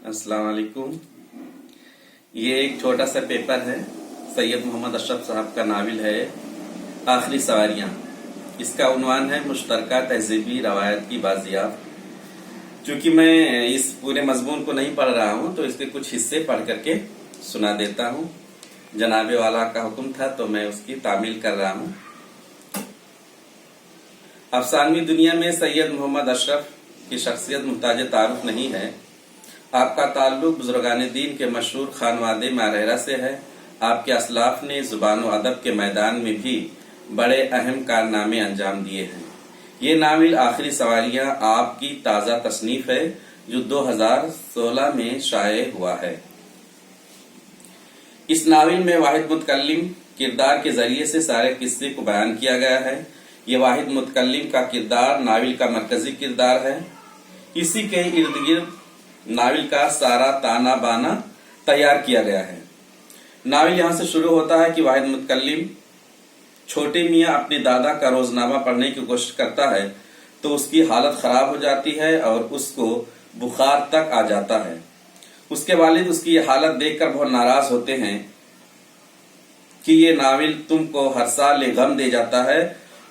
अस्सलाम वालेकुम। ये एक छोटा सा पेपर है, सैयद मोहम्मद अशरफ साहब का नावल है आखिरी सवारियां। इसका उन्वान है मुश्तरका तहजीबी रवायत की बाजियाब। चूंकि मैं इस पूरे मजमून को नहीं पढ़ रहा हूं तो इसके कुछ हिस्से पढ़ करके सुना देता हूं। जनाबे वाला का हुक्म था तो मैं उसकी तामील कर रहा हूं। अफसानवी दुनिया में सैयद मोहम्मद अशरफ की शख्सियत मुहताज तारुफ नहीं है। आपका ताल्लुक बुजुर्गान दीन के मशहूर खानवादे मारहरा से है। आपके असलाफ ने जुबान व अदब के मैदान में भी बड़े अहम कारनामे अंजाम दिए हैं। ये नावल आखिरी सवारियां आपकी ताज़ा तसनीफ है जो 2016 में शाये हुआ है। इस नावल में वाहिद मुतकल्लिम किरदार के जरिए से सारे किस्से को बयान किया गया है। ये वाहिद मुतकल्लिम का किरदार नावल का मरकजी किरदार है। इसी के इर्द गिर्द नावल का सारा ताना बाना तैयार किया गया है। नावल यहाँ से शुरू होता है कि वाहिद मुतकल्लिम छोटे मियाँ अपने दादा का रोजनामा पढ़ने की कोशिश करता है तो उसकी हालत खराब हो जाती है और उसको बुखार तक आ जाता है। उसके वालिद उसकी ये हालत देखकर बहुत नाराज होते हैं कि ये नावल तुमको हर साल गम दे जाता है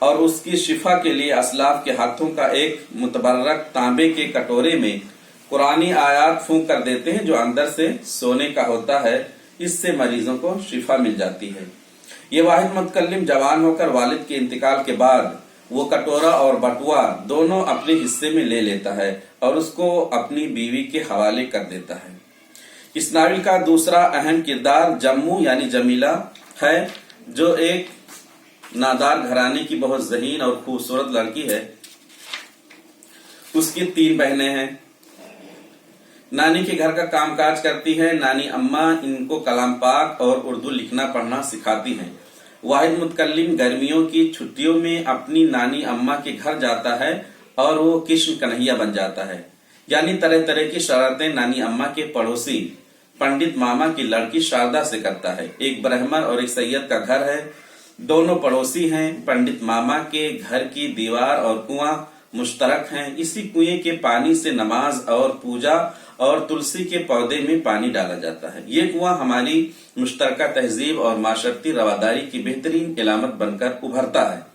और उसकी शिफा के लिए असलाफ के हाथों का एक मुतबर्रक तांबे के कटोरे में कुरानी आयात फूंक कर देते हैं जो अंदर से सोने का होता है। इससे मरीजों को शिफा मिल जाती है। ये वाहिद मुतकल्लिम जवान होकर वालिद के इंतकाल के बाद वो कटोरा और बटुआ दोनों अपने हिस्से में ले लेता है और उसको अपनी बीवी के हवाले कर देता है। इस नावल का दूसरा अहम किरदार जम्मू यानी जमीला है जो एक नादार घराने की बहुत ज़हीन और खूबसूरत लड़की है। उसकी 3 बहनें हैं। नानी के घर का कामकाज करती है। नानी अम्मा इनको कलाम पाक और उर्दू लिखना पढ़ना सिखाती हैं। वाहिद मुतकल्लिम गर्मियों की छुट्टियों में अपनी नानी अम्मा के घर जाता है और वो कृष्ण कन्हैया बन जाता है। यानी तरह तरह की शरारतें नानी अम्मा के पड़ोसी पंडित मामा की लड़की शारदा से करता है। एक ब्राह्मण और एक सैयद का घर है। दोनों पड़ोसी हैं। पंडित मामा के घर की दीवार और कुआं मुश्तरक हैं। इसी कुएं के पानी से नमाज और पूजा और तुलसी के पौधे में पानी डाला जाता है। ये कुआं हमारी मुश्तरका तहजीब और माशरती रवादारी की बेहतरीन इलामत बनकर उभरता है।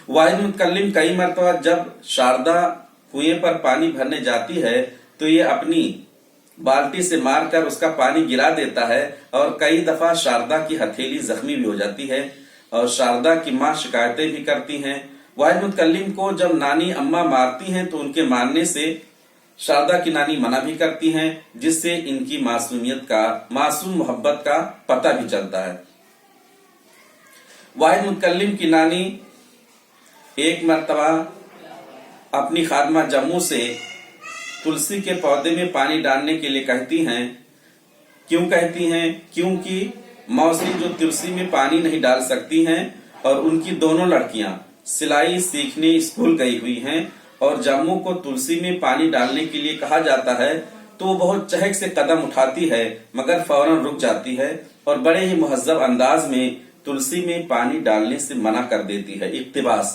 वाहिद मुतकल्लिम कई मरतबा जब शारदा कुएं पर पानी भरने जाती है तो ये अपनी बाल्टी से मारकर उसका पानी गिरा देता है और कई दफा शारदा की हथेली जख्मी भी हो जाती है और शारदा की माँ शिकायतें भी करती हैं। वाहिद मुतकल्लिम को जब नानी अम्मा मारती हैं तो उनके मारने से शारदा की नानी मना भी करती हैं, जिससे इनकी मासूम मोहब्बत का पता भी चलता है। वाहिद मुतकल्लिम की नानी एक मर्तबा अपनी खादमा जम्मू से तुलसी के पौधे में पानी डालने के लिए कहती हैं। क्यों कहती हैं? क्योंकि मौसी जो तुलसी में पानी नहीं डाल सकती हैं और उनकी दोनों लड़कियां सिलाई सीखने स्कूल गई हुई हैं और जम्मू को तुलसी में पानी डालने के लिए कहा जाता है तो वो बहुत चहक से कदम उठाती है मगर फौरन रुक जाती है और बड़े ही मुहज्जब अंदाज में तुलसी में पानी डालने से मना कर देती है। इक्तिबास,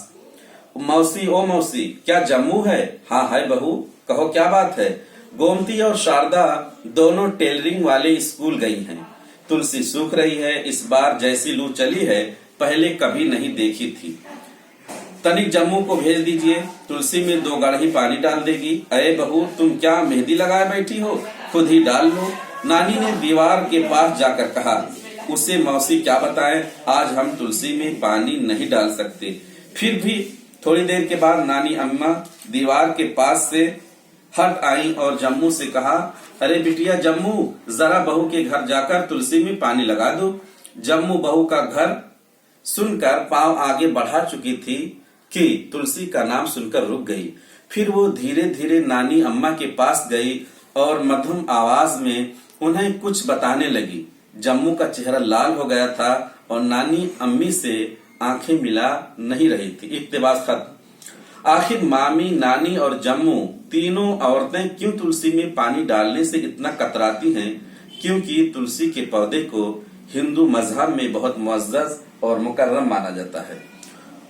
मौसी ओ मौसी क्या जम्मू है? हाँ है बहू, कहो क्या बात है? गोमती और शारदा दोनों टेलरिंग वाले स्कूल गई हैं। तुलसी सूख रही है। इस बार जैसी लू चली है पहले कभी नहीं देखी थी। तनिक जम्मू को भेज दीजिए, तुलसी में 2 गाढ़ी पानी डाल देगी। अरे बहू तुम क्या मेहंदी लगाए बैठी हो, खुद ही डाल लो। नानी ने दीवार के पास जाकर कहा। उसे मौसी क्या बताएं, आज हम तुलसी में पानी नहीं डाल सकते। फिर भी थोड़ी देर के बाद नानी अम्मा दीवार के पास से हट आई और जम्मू से कहा, अरे बिटिया जम्मू, जरा बहू के घर जाकर तुलसी में पानी लगा दो। जम्मू बहू का घर सुनकर पांव आगे बढ़ा चुकी थी कि तुलसी का नाम सुनकर रुक गई। फिर वो धीरे धीरे नानी अम्मा के पास गई और मधुर आवाज में उन्हें कुछ बताने लगी। जम्मू का चेहरा लाल हो गया था और नानी अम्मी से आंखें मिला नहीं रही थी। इक्तिबास खत्म। आखिर मामी, नानी और जम्मू तीनों औरतें क्यों तुलसी में पानी डालने से इतना कतराती हैं? क्योंकि तुलसी के पौधे को हिंदू मजहब में बहुत मुअज्जज और मुकर्रम माना जाता है।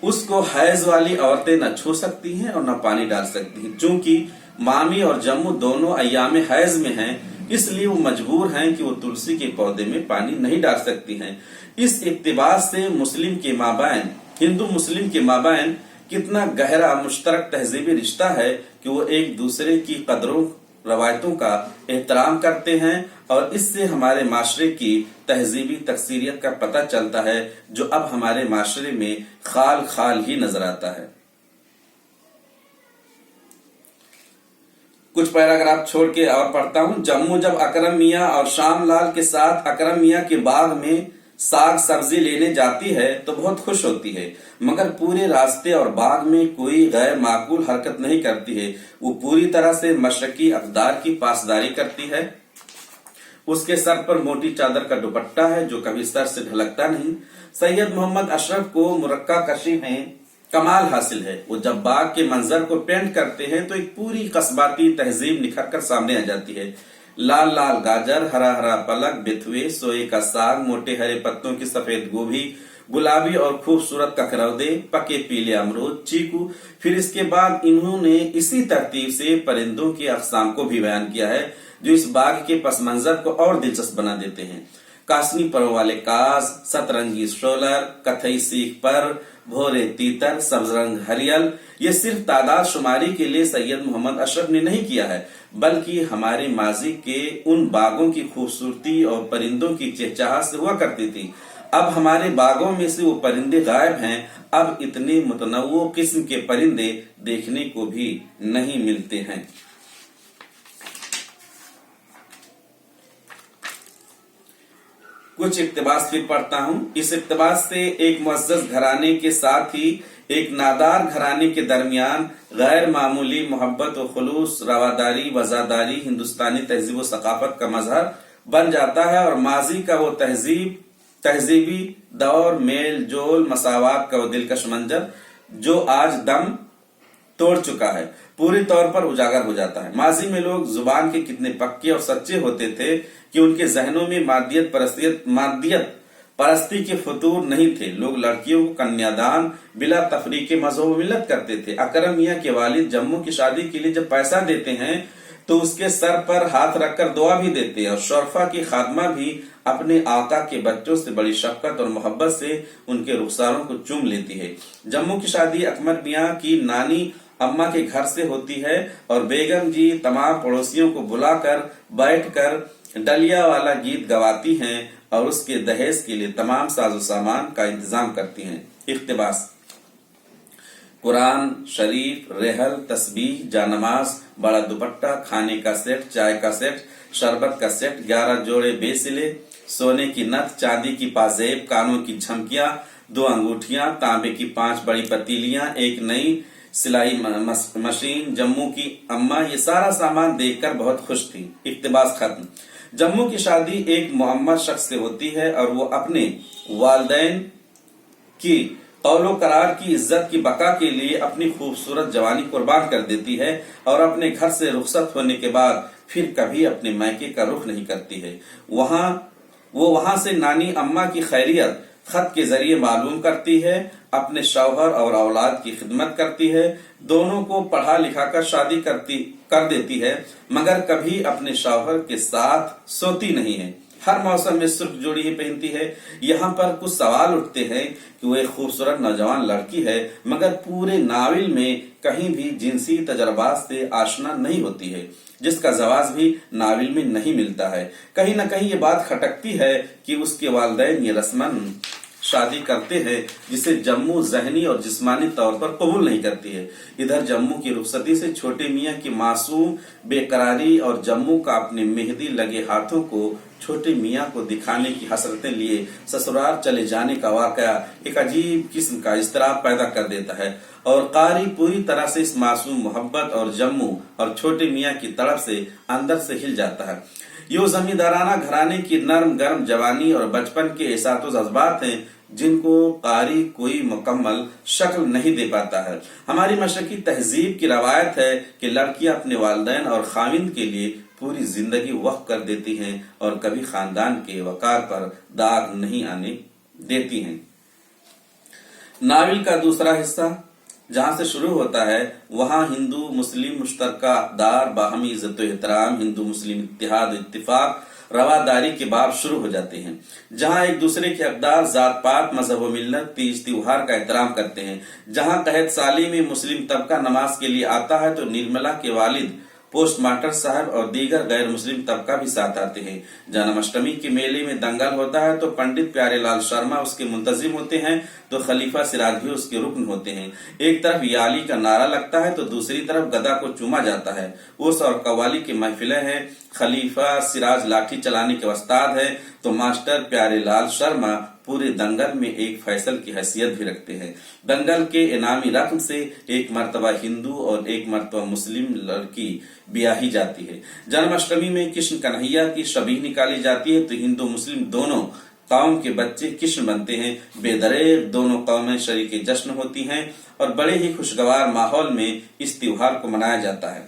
उसको हैज वाली औरतें न छू सकती हैं और न पानी डाल सकती हैं। चूंकि मामी और जम्मू दोनों अय्याम हैज में हैं اس لیے وہ مجبور ہیں کہ وہ تلسی کے پودے میں پانی نہیں ڈال سکتی ہیں۔ اس اقتباس سے ہندو مسلم کے مابین کتنا گہرا مشترک تہذیبی رشتہ ہے کہ وہ ایک دوسرے کی قدروں روایتوں کا احترام کرتے ہیں، اور اس سے ہمارے معاشرے کی تہذیبی تکثیریت کا پتہ چلتا ہے جو اب ہمارے معاشرے میں خال خال ہی نظر آتا ہے۔ کچھ پیراگراف چھوڑ کے اور پڑھتا ہوں۔ جموں جب اکرم میاں اور شام لال کے ساتھ اکرم میاں کے باغ میں ساگ سبزی لینے جاتی ہے تو بہت خوش ہوتی ہے، مگر پورے راستے اور باغ میں کوئی غیر معقول حرکت نہیں کرتی ہے۔ وہ پوری طرح سے مشرقی اقدار کی پاسداری کرتی ہے۔ اس کے سر پر موٹی چادر کا دوپٹہ ہے جو کبھی سر سے ڈھلکتا نہیں۔ سید محمد اشرف کو مرقع کشی میں کمال حاصل ہے۔ وہ جب باغ کے منظر کو پینٹ کرتے ہیں تو ایک پوری قصباتی تہذیب نکھر کر سامنے آ جاتی ہے۔ لال لال گاجر، ہرا ہرا پلک، بتھوے، سوئے کا ساگ، موٹے ہرے پتوں کی سفید گوبھی، گلابی اور خوبصورت ککرودے، پکے پیلے امرود، چیکو۔ پھر اس کے بعد انہوں نے اسی ترتیب سے پرندوں کی اقسام کو بھی بیان کیا ہے جو اس باغ کے پس منظر کو اور دلچسپ بنا دیتے ہیں۔ کاسنی پروں والے کاز، سترنگی شولر، کتھئی سیخ پر، بھورے تیتر، سبز رنگ ہریل، یہ صرف تعداد شماری کے لیے سید محمد اشرف نے نہیں کیا ہے بلکہ ہمارے ماضی کے ان باغوں کی خوبصورتی اور پرندوں کی چہچہاٹ سے ہوا کرتی تھی۔ اب ہمارے باغوں میں سے وہ پرندے غائب ہیں، اب اتنے متنوع قسم کے پرندے دیکھنے کو بھی نہیں ملتے ہیں۔ کچھ اقتباس پھر پڑھتا ہوں۔ اس اقتباس سے ایک معزز گھرانے کے ساتھ ہی ایک نادار گھرانے کے درمیان غیر معمولی محبت و خلوص، رواداری، وفاداری ہندوستانی تہذیب و ثقافت کا مظہر بن جاتا ہے، اور ماضی کا وہ تہذیبی دور، میل جول، مساوات کا وہ دلکش منظر جو آج دم توڑ چکا ہے، پوری طور پر اجاگر ہو جاتا ہے۔ ماضی میں لوگ زبان کے کتنے پکے اور سچے ہوتے تھے کہ ان کے ذہنوں میں مادیت پرستی کے فطور نہیں تھے۔ لوگ لڑکیوں کو کنیا دان بلا تفریق مذہب و ملت کرتے تھے۔ اکرم میاں کے والد جموں کی شادی کے لیے جب پیسہ دیتے ہیں تو اس کے سر پر ہاتھ رکھ کر دعا بھی دیتے ہیں، اور شرفا کی خادمہ بھی اپنے آقا کے بچوں سے بڑی شفقت اور محبت سے ان کے رخساروں کو چوم لیتی ہے۔ جموں کی شادی اکمر میاں کی نانی اماں کے گھر سے ہوتی ہے، اور بیگم جی تمام پڑوسیوں کو بلا کر بیٹھ کر ڈلیا والا گیت گواتی ہیں اور اس کے دہیز کے لیے تمام ساز و سامان کا انتظام کرتی ہیں۔ اقتباس: قرآن شریف، ریحل، تسبیح، جانماز، بڑا دوپٹہ، کھانے کا سیٹ، چائے کا سیٹ، شربت کا سیٹ، 11 جوڑے بے سلے، سونے کی نتھ، چاندی کی پازیب، کانوں کی جھمکیاں، 2 انگوٹھیاں، تانبے کی 5 بڑی پتیلیاں، ایک نئی سلائی مشین، جموں کی اماں یہ سارا سامان دیکھ کر بہت خوش تھی۔ اقتباس ختم۔ جموں کی شادی ایک معمر شخص سے ہوتی ہے اور وہ اپنے والدین کی قول و قرار کی عزت کی بقا کے لیے اپنی خوبصورت جوانی قربان کر دیتی ہے، اور اپنے گھر سے رخصت ہونے کے بعد پھر کبھی اپنے میکے کا رخ نہیں کرتی ہے۔ وہاں سے نانی اماں کی خیریت خط کے ذریعے معلوم کرتی ہے، اپنے شوہر اور اولاد کی خدمت کرتی ہے، دونوں کو پڑھا لکھا کر شادی کر دیتی ہے، مگر کبھی اپنے شوہر کے ساتھ سوتی نہیں ہے۔ ہر موسم میں سرخ جوڑی ہی پہنتی ہے۔ یہاں پر کچھ سوال اٹھتے ہیں کہ وہ ایک خوبصورت نوجوان لڑکی ہے، مگر پورے ناول میں کہیں بھی جنسی تجربات سے آشنا نہیں ہوتی ہے، جس کا جواز بھی ناول میں نہیں ملتا ہے۔ کہیں نہ کہیں یہ بات کھٹکتی ہے کہ اس کے والدین یہ رسماً شادی کرتے ہیں جسے جموں ذہنی اور جسمانی طور پر قبول نہیں کرتی ہے۔ ادھر جموں کی رخصتی سے چھوٹے میاں کی معصوم بے قراری اور جموں کا اپنے مہندی لگے ہاتھوں کو چھوٹے میاں کو دکھانے کی حسرتیں لیے سسرال چلے جانے کا واقعہ ایک عجیب قسم کا اضطراب پیدا کر دیتا ہے، اور قاری پوری طرح سے اس معصوم محبت اور جموں اور چھوٹے میاں کی طرف سے اندر سے ہل جاتا ہے۔ یہ زمیندارانہ گھرانے کی نرم گرم جوانی اور بچپن کے احساس و جذبات ہیں جن کو قاری کوئی مکمل شکل نہیں دے پاتا ہے۔ ہماری مشرقی تہذیب کی روایت ہے کہ لڑکیاں اپنے والدین اور خاوند کے لیے پوری زندگی وقف کر دیتی ہیں اور کبھی خاندان کے وقار پر داغ نہیں آنے دیتی ہیں۔ ناول کا دوسرا حصہ جہاں سے شروع ہوتا ہے وہاں ہندو مسلم مشترکہ اقدار، باہمی عزت و احترام، ہندو مسلم اتحاد و اتفاق، رواداری کے باب شروع ہو جاتے ہیں، جہاں ایک دوسرے کے اقدار، ذات پات، مذہب و ملت، تیج تیوہار کا احترام کرتے ہیں، جہاں قحط سالی میں مسلم طبقہ نماز کے لیے آتا ہے تو نرملا کے والد پوسٹ ماسٹر صاحب اور دیگر غیر مسلم طبقہ بھی ساتھ آتے ہیں، جنم اشٹمی کے میلے میں دنگل ہوتا ہے تو پنڈت پیارے لال شرما اس کے منتظم ہوتے ہیں تو خلیفہ سراج بھی اس کے رکن ہوتے ہیں، ایک طرف یالی کا نعرہ لگتا ہے تو دوسری طرف گدا کو چوما جاتا ہے، اس اور قوالی کی محفلیں ہیں، خلیفہ سراج لاٹھی چلانے کے استاد ہے تو ماسٹر پیارے لال شرما پورے دنگل میں ایک فیصل کی حیثیت بھی رکھتے ہیں، دنگل کے انعامی رقم سے ایک مرتبہ ہندو اور ایک مرتبہ مسلم لڑکی بیاہی جاتی ہے، جنم اشٹمی میں کشن کنہیا کی شبیہ نکالی جاتی ہے تو ہندو مسلم دونوں قوم کے بچے کشن بنتے ہیں، بے دریغ دونوں قومیں شریک جشن ہوتی ہیں اور بڑے ہی خوشگوار ماحول میں اس تیوہار کو منایا جاتا ہے۔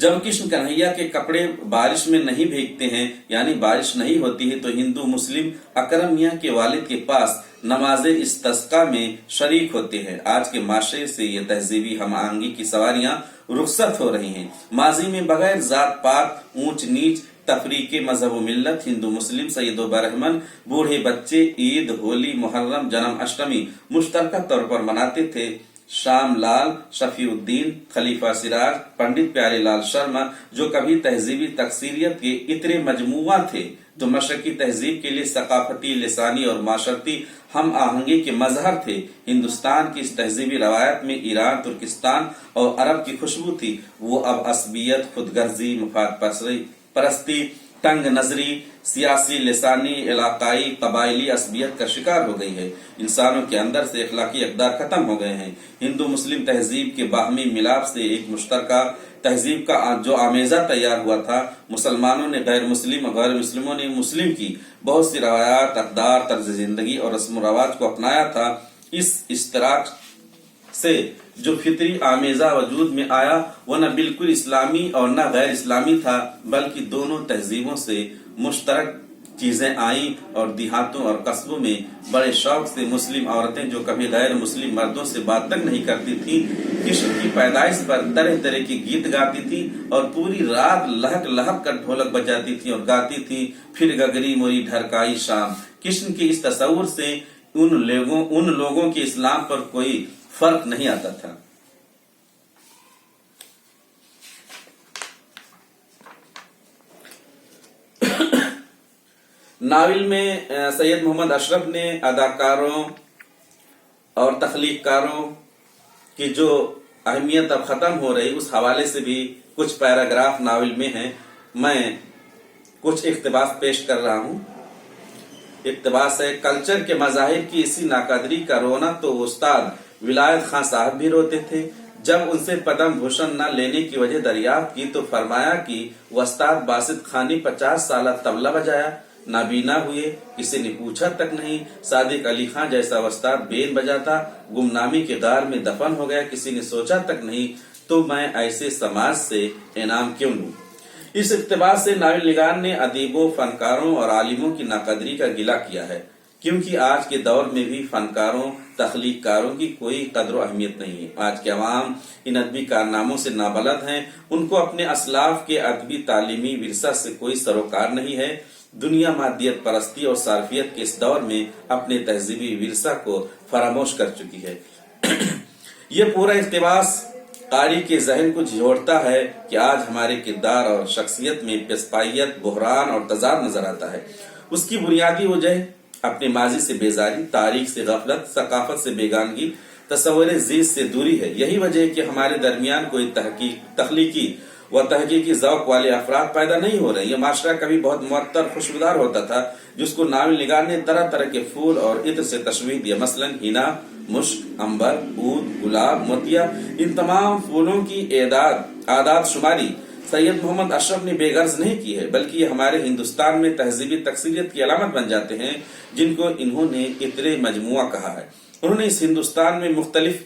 جب کشن کنہیا کے کپڑے بارش میں نہیں بھیگتے ہیں یعنی بارش نہیں ہوتی ہے تو ہندو مسلم اکرم میاں کے والد کے پاس نماز استسقاء میں شریک ہوتے ہیں۔ آج کے معاشرے سے یہ تہذیبی ہم آہنگی کی سواریاں رخصت ہو رہی ہیں، ماضی میں بغیر ذات پات، اونچ نیچ، تفریق مذہب و ملت ہندو مسلم سید و برہمن بوڑھے بچے عید، ہولی، محرم، جنم اشٹمی مشترکہ طور پر مناتے تھے۔ شام لال، شفیع الدین، خلیفہ سراج، پنڈت پیارے لال شرما جو کبھی تہذیبی تکثیریت کے اتنے مجموعہ تھے تو مشرقی تہذیب کے لیے ثقافتی، لسانی اور معاشرتی ہم آہنگی کے مظہر تھے، ہندوستان کی اس تہذیبی روایت میں ایران، ترکستان اور عرب کی خوشبو تھی، وہ اب عصبیت، خود غرضی، مفاد پرستی، تنگ نظری، سیاسی، لسانی، علاقائی، قبائلی عصبیت کا شکار ہو گئی ہے، انسانوں کے اندر سے اخلاقی اقدار ختم ہو گئے ہیں، ہندو مسلم تہذیب کے باہمی ملاپ سے ایک مشترکہ تہذیب کا جو آمیزہ تیار ہوا تھا، مسلمانوں نے غیر مسلم اور غیر مسلموں نے مسلم کی بہت سی روایات، اقدار، طرز زندگی اور رسم و رواج کو اپنایا تھا، اس اشتراک سے جو فطری آمیزہ وجود میں آیا وہ نہ بالکل اسلامی اور نہ غیر اسلامی تھا بلکہ دونوں تہذیبوں سے مشترک چیزیں آئیں اور دیہاتوں اور قصبوں میں بڑے شوق سے مسلم عورتیں جو کبھی غیر مسلم مردوں سے بات تک نہیں کرتی تھیں کشن کی پیدائش پر طرح طرح کی گیت گاتی تھی اور پوری رات لہک لہک کر ڈھولک بجاتی تھی اور گاتی تھی، پھر گگری موری ڈھرکائی شام۔ کشن کے اس تصور سے ان لوگوں کے اسلام پر کوئی فرق نہیں آتا تھا۔ ناول میں سید محمد اشرف نے اداکاروں اور تخلیق کاروں کی جو اہمیت اب ختم ہو رہی اس حوالے سے بھی کچھ پیراگراف ناول میں ہیں، میں کچھ اقتباس پیش کر رہا ہوں۔ اقتباس ہے: کلچر کے مظاہر کی اسی ناقدری کا رونا تو استاد ولایت خان صاحب بھی روتے تھے، جب ان سے پدم بھوشن نہ لینے کی وجہ دریافت کی تو فرمایا کہ وہ استاد باسط خان نے 50 سالہ طبلہ بجایا، نابینا ہوئے، کسی نے پوچھا تک نہیں، صادق علی خان جیسا استاد بین بجاتا، گمنامی کے غار میں دفن ہو گیا، کسی نے سوچا تک نہیں، تو میں ایسے سماج سے انعام کیوں لوں۔ اس اقتباس سے ناول نگار نے ادیبوں، فنکاروں اور عالموں کی ناقدری کا گلہ کیا ہے، کیونکہ آج کے دور میں بھی فنکاروں، تخلیق کاروں کی کوئی قدر و اہمیت نہیں ہے۔ آج کے عوام ان ادبی کارناموں سے نابلد ہیں، ان کو اپنے اسلاف کے ادبی تعلیمی ورثہ سے کوئی سروکار نہیں ہے۔ دنیا مادیت پرستی اور صارفیت کے اس دور میں اپنے تہذیبی ورثہ کو فراموش کر چکی ہے۔ یہ پورا اقتباس قاری کے ذہن کو جھوڑتا ہے کہ آج ہمارے کردار اور شخصیت میں پسپائیت، بحران اور تضاد نظر آتا ہے۔ اس کی بنیادی وجہ اپنے ماضی سے بیزاری، تاریخ سے غفلت، ثقافت سے بیگانگی، تصور زیست سے دوری ہے۔ یہی وجہ ہے کہ ہمارے درمیان کوئی تخلیقی و تحقیقی ذوق والے افراد پیدا نہیں ہو رہے۔ یہ معاشرہ کبھی بہت معطر، خوشبودار ہوتا تھا، جس کو ناول نگار نے طرح طرح کے پھول اور عطر سے تشبیہ دیا، مثلا ہنا، مشک، عنبر، عود، گلاب، موتیا، ان تمام پھولوں کی اعداد شماری سید محمد اشرف نے بے غرض نہیں کی ہے، بلکہ یہ ہمارے ہندوستان میں تہذیبی تکثیریت کی علامت بن جاتے ہیں، جن کو انہوں نے عطر مجموعہ کہا ہے۔ انہوں نے اس ہندوستان میں مختلف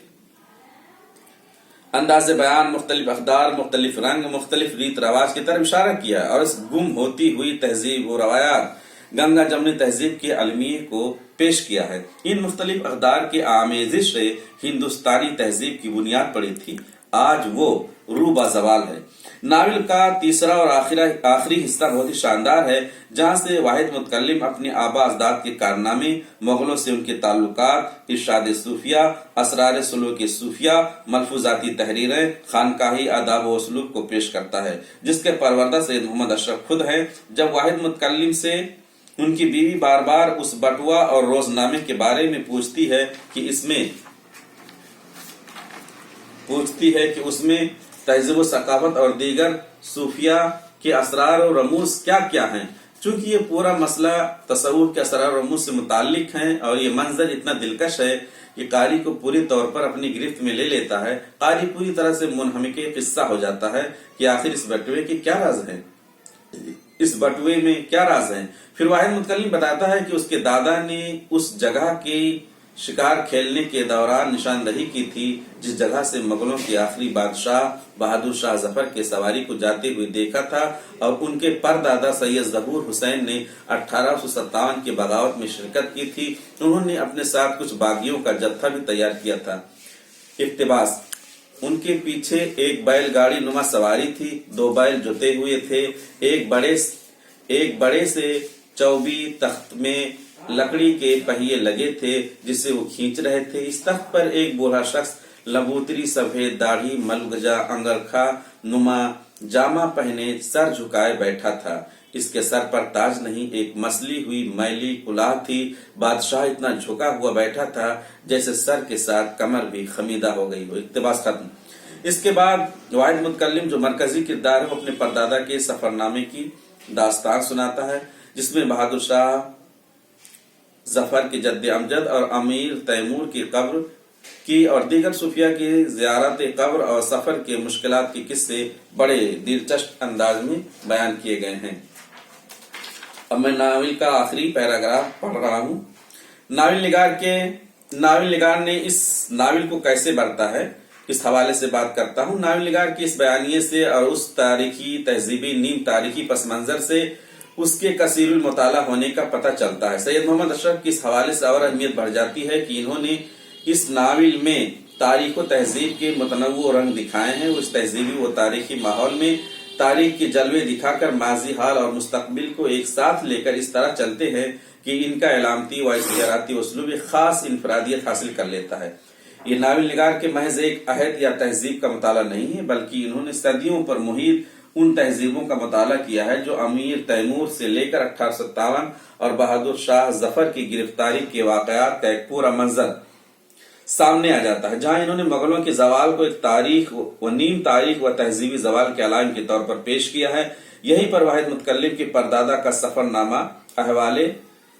انداز بیان، مختلف اقدار، مختلف رنگ، مختلف ریت رواج کی طرف اشارہ کیا اور اس گم ہوتی ہوئی تہذیب و روایات गंगा जमुनी तहजीब के अलमिये को पेश किया है। इन मुख्तलिफ अक़दार के आमेज़िश से हिंदुस्तानी तहजीब की बुनियाद पड़ी थी, आज वो रूबा ज़वाल है। नावल का तीसरा और आखिरी हिस्सा बहुत ही शानदार है, जहाँ से वाहिद मुतकल्लिम अपने आबा अजदाद के कारनामे, मुगलों से उनके ताल्लुकात, इरशाद सूफिया, असरार सुलूक सूफिया, मलफूजाती तहरीरें, खानकाही आदाब व उसलूब को पेश करता है, जिसके परवरदा सैयद मोहम्मद अशरफ खुद हैं। जब वाहिद मुतकल्लिम से उनकी बीवी बार बार उस बटुआ और रोजनामे के बारे में पूछती है कि उसमें तहज़ीब सकाफत और दीगर सूफिया के असरार और रमूज क्या क्या हैं। चूंकि ये पूरा मसला तसव्वुफ के असरार और रमूज से मुताल्लिक है और ये मंजर इतना दिलकश है कि कारी को पूरी तौर पर अपनी गिरफ्त में ले लेता है। कारी पूरी तरह से मुनहमिके किस्सा हो जाता है कि आखिर इस बटुए के क्या राज है, इस बटुए में क्या राज है। फिर वाहिद मुतकल्लिम बताता है कि उसके दादा ने उस जगह की शिकार खेलने के दौरान निशानदही की थी जिस जगह से मुगलों के आखिरी बादशाह बहादुर शाह जफर के सवारी को जाते हुए देखा था, और उनके परदादा सैयद ज़हूर हुसैन ने 1857 की बगावत में शिरकत की थी। उन्होंने अपने साथ कुछ बागियों का जत्था भी तैयार किया था। इक्तिबास, उनके पीछे एक बैलगाड़ी नुमा सवारी थी, 2 बैल जुते हुए थे, एक बड़े से चौबी तख्त में लकड़ी के पहिए लगे थे जिसे वो खींच रहे थे। इस तख्त पर एक बूढ़ा शख्स लबूतरी, सफेद दाढ़ी, मलगजा, अंगरखा नुमा जामा पहने सर झुकाए बैठा था। इसके सर पर ताज नहीं, एक मसली हुई मैली कुलाह थी। बादशाह इतना झुका हुआ बैठा था जैसे सर के साथ कमर भी खमीदा हो गई हो। इक्तिबास खत्म। इसके बाद वाहिद मुतकल्लिम जो मरकजी किरदार है वो अपने परदादा के सफरनामे की दास्तान सुनाता है, जिसमें बहादुर शाह जफर के जद्द अमजद और अमीर तैमूर की कब्र की और दीगर सूफिया की ज़ियारत कब्र और सफर के मुश्किलात के किस्से बड़े दिलचस्प अंदाज में बयान किए गए हैं। अब मैं नावल का आखिरी पैराग्राफ पढ़ रहा हूँ। नावल निगार ने इस नावल को कैसे बरता है, इस हवाले से बात करता हूँ। नावल निगार की इस बयानिए से और उस तारीखी तहजीबी नीम तारीखी पस मंजर से उसके कसीरुल मुताला होने का पता चलता है। सैयद मोहम्मद अशरफ की इस हवाले से और अहमियत बढ़ जाती है कि इन्होंने इस नावल में तारीख व तहजीब के मुतनव्वु रंग दिखाए हैं। उस तहजीबी व तारीखी माहौल में तारीख के जलवे दिखाकर माजी, हाल और मुस्तकबिल को एक साथ लेकर इस तरह चलते हैं कि इनका इलामती व इश्तिहाराती उसलूब एक खास इनफरादियत हासिल कर लेता है। ये नावल निगार के महज एक अहद या तहजीब का मुताला नहीं है, बल्कि इन्होंने सदियों पर मुहित उन तहजीबों का मुताला किया है जो अमीर तैमूर से लेकर 1857 और बहादुर शाह जफर की गिरफ्तारी के वाकयात का एक पूरा मंजर सामने आ जाता है, जहां इन्होंने मुगलों के जवाल को एक तारीख व नीम तारीख व तहजीबी जवाल के अलाम के तौर पर पेश किया है। यहीं पर वाहिद मुतकल्लिम के परदादा का सफरनामा अहवाले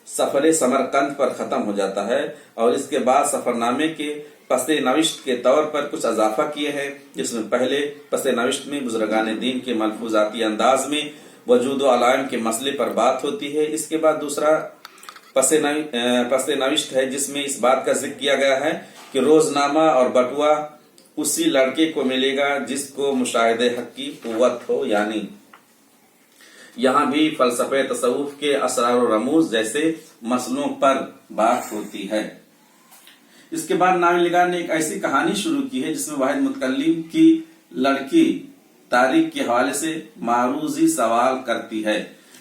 सफर समरकंद पर खत्म हो जाता है और इसके बाद सफरनामे के पसे नविश्त के तौर पर कुछ अजाफा किए हैं, जिसमें पहले पसे नविश्त में बुजुर्गान दीन के मलफूजाती अंदाज में वजूद व अलाइम के मसले पर बात होती है। इसके बाद दूसरा पसे नविश्त है जिसमें इस बात का जिक्र किया गया है कि रोजनामा और बटुआ उसी लड़के को मिलेगा जिसको मुशाहिदे हक की कुव्वत हो, यानी यहाँ भी फलसफे तसव्वुफ के असरार व रमूज जैसे मसलों पर बात होती है। इसके बाद नावल निगार ने एक ऐसी कहानी शुरू की है जिसमें वाहिद मुतकल्लिम की लड़की तारीख के हवाले से मारूजी सवाल करती है।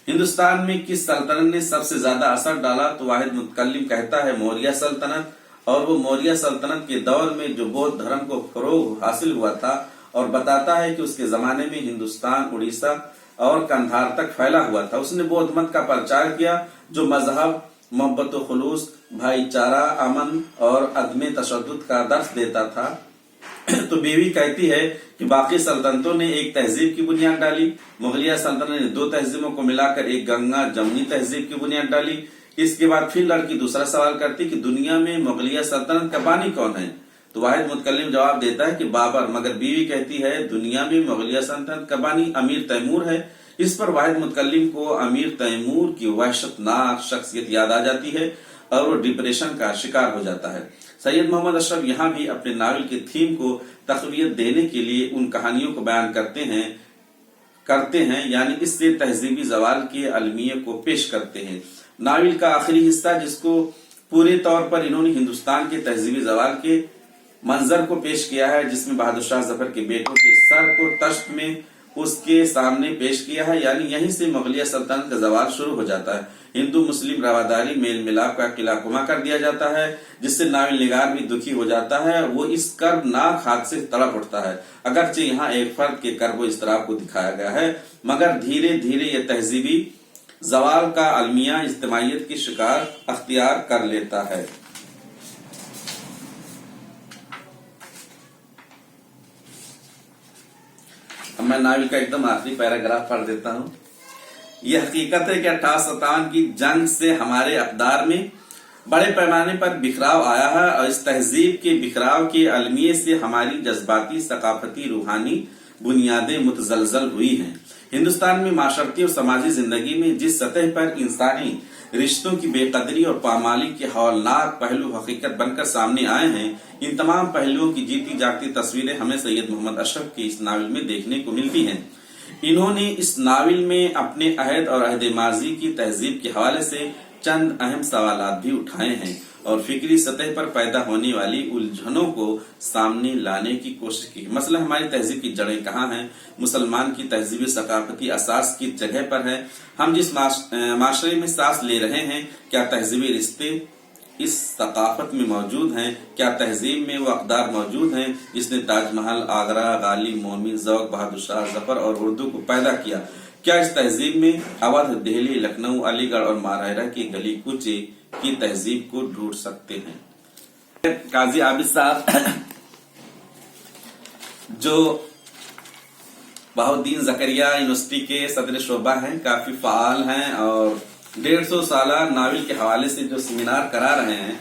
हिंदुस्तान में किस सल्तनत ने सबसे ज्यादा असर डाला, तो वाहिद मुतकल्लिम कहता है मौर्य सल्तनत, और वो मौर्य सल्तनत के दौर में जो बौद्ध धर्म को फरोग हासिल हुआ था, और बताता है कि उसके जमाने में हिंदुस्तान, उड़ीसा और कंधार तक फैला हुआ था। उसने बौद्ध मत का प्रचार किया जो मजहब, मोहब्बत व खुलूस, भाईचारा, अमन और अदम तशद्दुद का दर्स देता था। तो बीवी कहती है कि बाकी सल्तनतों ने एक तहजीब की बुनियाद डाली, मुगलिया सल्तनत ने 2 तहजीबों को मिलाकर एक गंगा जमुनी तहजीब की बुनियाद डाली। इसके बाद फिर लड़की दूसरा सवाल करती कि दुनिया में मुगलिया सल्तनत का बानी कौन है, तो वाहिद मुतकल्लिम जवाब देता है कि बाबर, मगर बीवी कहती है दुनिया में मुगलिया सल्तनत का बानी अमीर तैमूर है। इस पर वाहिद मुतकल्लिम को अमीर तैमूर की वहशतनाक शख्सियत याद आ जाती है और वो डिप्रेशन का शिकार हो जाता है। सैयद मोहम्मद अशरफ यहाँ भी अपने नावल के थीम को तक़वियत देने के लिए उन कहानियों को बयान करते हैं, यानी इससे तहजीबी जवाल के अलमिये को पेश करते हैं। नावल का आखिरी हिस्सा जिसको पूरे तौर पर इन्होंने हिंदुस्तान के तहजीबी जवाल के मंजर को पेश किया है, जिसमें बहादुर शाह जफर के बेटों के सर को तश्त में उसके सामने पेश किया है। यानी यहीं से मुगलिया सल्तनत का जवाल शुरू हो जाता है। हिंदू मुस्लिम रवादारी मेल मिलाप का किला कुमा कर दिया जाता है, जिससे नावल निगार भी दुखी हो जाता है। वो इस कर्बनाक हादसे से तड़प उठता है। अगरचे यहाँ एक फर्द के कर्ब इस्तराब को दिखाया गया है, मगर धीरे धीरे ये तहजीबी जवाल का अलमिया इज्तिमाइयत की शिकार अख्तियार कर लेता है। अब मैं नावल का एकदम आखिरी पैराग्राफ पढ़ देता हूँ। यह हकीकत है कि 1857 की जंग से हमारे अक़दार में बड़े पैमाने पर बिखराव आया है और इस तहजीब के बिखराव के अलमिये से हमारी जज्बाती, सकाफती, रूहानी बुनियादें मुतजलजल हुई हैं। हिंदुस्तान में माशरती और समाजी जिंदगी में जिस सतह पर इंसानी रिश्तों की बेकदरी और पामाली के हौलनाक पहलू हकीकत बनकर सामने आए हैं, इन तमाम पहलुओं की जीती जागती तस्वीरें हमें सैयद मोहम्मद अशरफ के इस नावल में देखने को मिलती हैं। इन्होंने इस नावल में अपने अहद और अहद माजी की तहजीब के हवाले से चंद अहम सवालात भी उठाए हैं और फिक्री सतह पर पैदा होने वाली उलझनों को सामने लाने की कोशिश की। मसला हमारी तहजीब की जड़ें कहाँ हैं, मुसलमान की तहजीबी सकाफती असास की जगह पर है। हम जिस माशरे में सांस ले रहे हैं, क्या तहजीबी रिश्ते इस सकाफत में मौजूद हैं? क्या तहजीब में वो अक़दार मौजूद हैं जिसने ताजमहल, आगरा, गालिब, मोमिन, ज़ौक़, बहादुर शाह जफर और उर्दू को पैदा किया? क्या इस तहजीब में अवध, दिल्ली, लखनऊ, अलीगढ़ और मारहरा की गली कूचे की तहजीब को ढूंढ सकते हैं? काजी आबिद साहब जो बहाउद्दीन ज़करिया यूनिवर्सिटी के सदर शोबा हैं, काफी फाल हैं और 150 साला नावल के हवाले से जो सेमिनार करा रहे हैं,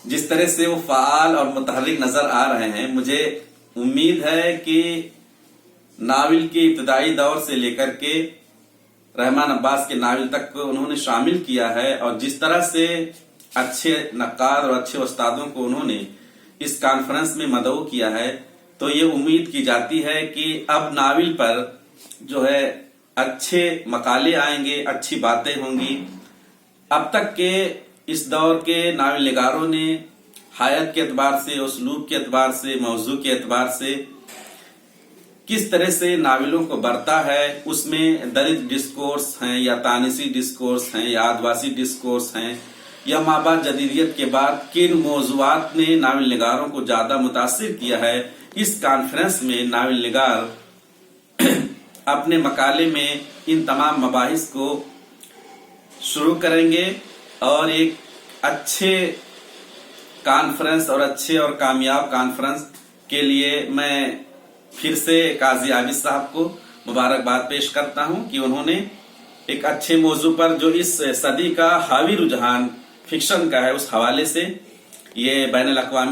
जिस तरह से वो फाल और मुतहर्रिक नजर आ रहे हैं, मुझे उम्मीद है कि नावल के इब्तदाई दौर से लेकर के रहमान अब्बास के नावल तक को उन्होंने शामिल किया है और जिस तरह से अच्छे नक्काद और अच्छे उस्तादों को उन्होंने इस कॉन्फ्रेंस में मदऊ किया है, तो ये उम्मीद की जाती है कि अब नावल पर जो है अच्छे मकाले आएंगे, अच्छी बातें होंगी। अब तक के इस दौर के नावल निगारों ने हायत के एतबार से, उसलूब के एतबार से, मौजू के एतबार से किस तरह से नावलों को बरता है, उसमें दलित डिस्कोर्स हैं या तानिसी डिस्कोर्स हैं या आदिवासी डिस्कोर्स हैं या माबाद जदीदियत के बाद किन मौजुआत ने नावल निगारों को ज्यादा मुतासिर किया है, इस कॉन्फ्रेंस में नावल निगार अपने मकाले में इन तमाम मबाहिस को शुरू करेंगे और एक अच्छे कॉन्फ्रेंस और अच्छे और कामयाब कॉन्फ्रेंस के लिए मैं फिर से काजी आबिद साहब को मुबारकबाद पेश करता हूं कि उन्होंने एक अच्छे मौजू पर, जो इस सदी का हावी रुझान फिक्शन का है, उस हवाले से ये बैनुल अक़वामी